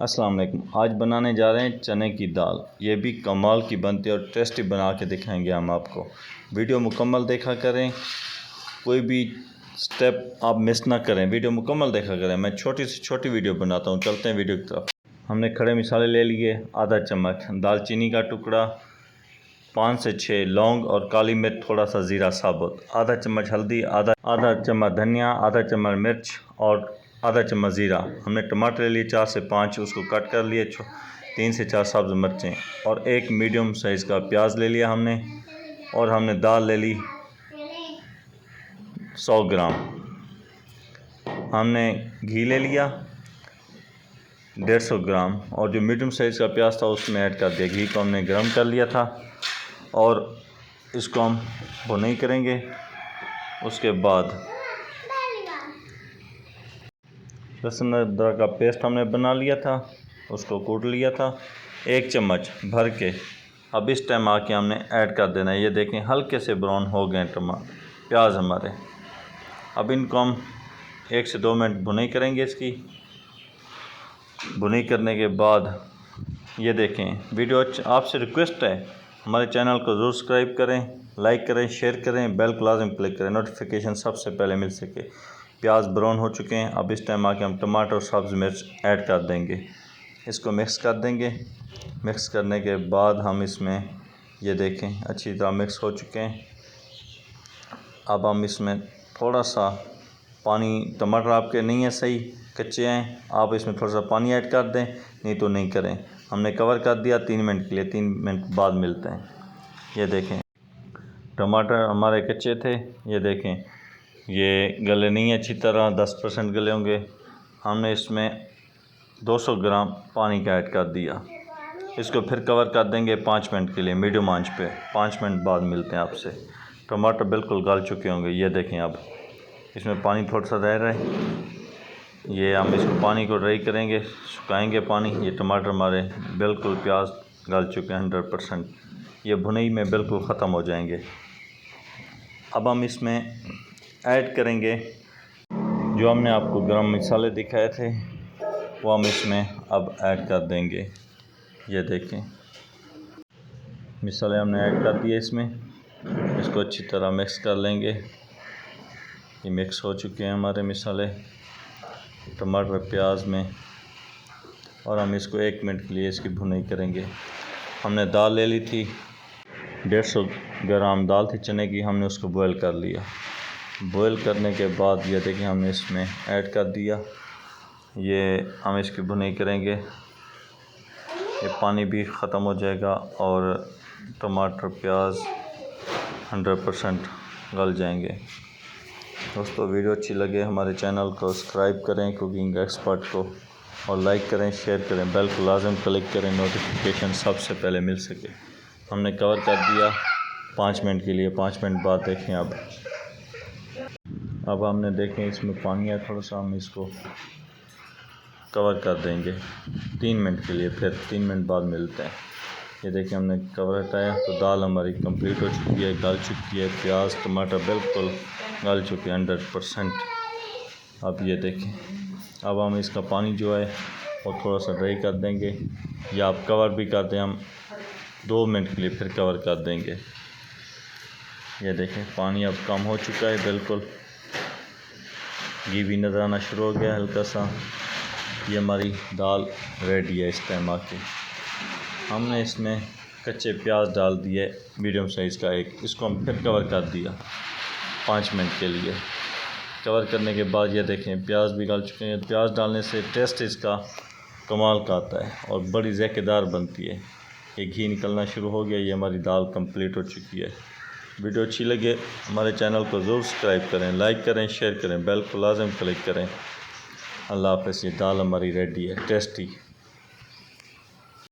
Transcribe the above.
अस्सलाम वालेकुम। आज बनाने जा रहे हैं चने की दाल। ये भी कमाल की बनती है और टेस्टी बना के दिखाएंगे हम आपको। वीडियो मुकम्मल देखा करें, कोई भी स्टेप आप मिस ना करें, वीडियो मुकम्मल देखा करें। मैं छोटी से छोटी वीडियो बनाता हूँ। चलते हैं वीडियो की तरफ। हमने खड़े मसाले ले लिए, आधा चम्मच दालचीनी का टुकड़ा, 5 से 6 लौंग और काली मिर्च, थोड़ा सा ज़ीरा साबुत, आधा चम्मच हल्दी, आधा चम्मच धनिया, आधा चम्मच मिर्च और आधा चम्मच ज़ीरा। हमने टमाटर ले लिए 4 से 5, उसको कट कर लिए। 3 से 4 सब्ज़ मिर्चें और एक मीडियम साइज़ का प्याज ले लिया हमने। और हमने दाल ले ली 100 ग्राम। हमने घी ले लिया 150 ग्राम और जो मीडियम साइज़ का प्याज था उसमें ऐड कर दिया। घी को हमने गर्म कर लिया था और इसको हम भुनाई करेंगे। उसके बाद लहसुन अदरक का पेस्ट हमने बना लिया था, उसको कूट लिया था 1 चम्मच भर के। अब इस टाइम आके हमने ऐड कर देना है। ये देखें हल्के से ब्राउन हो गए टमाटर प्याज हमारे। अब इनको हम 1 से 2 मिनट भुनाई करेंगे। इसकी भुनाई करने के बाद ये देखें, वीडियो आपसे रिक्वेस्ट है हमारे चैनल को ज़रूर सब्सक्राइब करें, लाइक करें, शेयर करें, बेल को लाज़िम क्लिक करें, नोटिफिकेशन सबसे पहले मिल सके। प्याज ब्राउन हो चुके हैं। अब इस टाइम आके हम टमाटर और सब्ज़ मिर्च ऐड कर देंगे। इसको मिक्स कर देंगे। मिक्स करने के बाद हम इसमें ये देखें अच्छी तरह मिक्स हो चुके हैं। अब हम इसमें थोड़ा सा पानी, टमाटर आपके नहीं है सही, कच्चे हैं, आप इसमें थोड़ा सा पानी ऐड कर दें, नहीं तो नहीं करें। हमने कवर कर दिया 3 मिनट के लिए। 3 मिनट बाद मिलते हैं। ये देखें टमाटर हमारे कच्चे थे, ये देखें ये गले नहीं अच्छी तरह, 10% गले होंगे। हमने इसमें 200 ग्राम पानी का ऐड कर दिया। इसको फिर कवर कर देंगे 5 मिनट के लिए मीडियम आंच पे। 5 मिनट बाद मिलते हैं आपसे। टमाटर बिल्कुल गल चुके होंगे। ये देखें अब इसमें पानी थोड़ा सा रह रहा है। ये हम इसको पानी को ड्राई करेंगे, सुखाएंगे पानी। ये टमाटर हमारे बिल्कुल प्याज गल चुके हैं 100%। ये भुनाई में बिल्कुल ख़त्म हो जाएंगे। अब हम इसमें ऐड करेंगे जो हमने आपको गरम मसाले दिखाए थे, वो हम इसमें अब ऐड कर देंगे। ये देखें मसाले हमने ऐड कर दिए इसमें। इसको अच्छी तरह मिक्स कर लेंगे। ये मिक्स हो चुके हैं हमारे मसाले टमाटर प्याज में। और हम इसको 1 मिनट के लिए इसकी भुनाई करेंगे। हमने दाल ले ली थी, 150 ग्राम दाल थी चने की, हमने उसको बॉयल कर लिया। बॉयल करने के बाद ये देखिए हमने इसमें ऐड कर दिया। ये हम इसकी भुनाई करेंगे। ये पानी भी ख़त्म हो जाएगा और टमाटर प्याज 100% गल जाएंगे। दोस्तों वीडियो अच्छी लगे हमारे चैनल को सब्सक्राइब करें कुकिंग एक्सपर्ट को, और लाइक करें, शेयर करें, बेल को लाज़िम क्लिक करें, नोटिफिकेशन सबसे पहले मिल सके। हमने कवर कर दिया 5 मिनट के लिए। 5 मिनट बाद देखें अब हमने देखें इसमें पानी है थोड़ा सा, हम इसको कवर कर देंगे 3 मिनट के लिए। फिर 3 मिनट बाद मिलते हैं। ये देखिए हमने कवर हटाया तो दाल हमारी कंप्लीट हो चुकी है, गल चुकी है। प्याज टमाटर बिल्कुल गल चुके हैं 100%। अब ये देखें, अब हम इसका पानी जो है वो थोड़ा सा ड्राई कर देंगे, या आप कवर भी कर दें। हम 2 मिनट के लिए फिर कवर कर देंगे। ये देखें पानी अब कम हो चुका है बिल्कुल। घी भी नज़र आना शुरू हो गया हल्का सा। ये हमारी दाल रेडी है। इस टाइम आके हमने इसमें कच्चे प्याज डाल दिए मीडियम साइज़ का एक। इसको हम फिर कवर कर दिया 5 मिनट के लिए। कवर करने के बाद ये देखें प्याज भी गल चुके हैं। प्याज डालने से टेस्ट इसका कमाल का आता है और बड़ी ज़ायकेदार बनती है। ये घी निकलना शुरू हो गया। ये हमारी दाल कंप्लीट हो चुकी है। वीडियो अच्छी लगे हमारे चैनल को ज़रूर सब्सक्राइब करें, लाइक करें, शेयर करें, बेल को लाज़िम क्लिक करें। अल्लाह हाफ़िज़। ये दाल हमारी रेडी है, टेस्टी।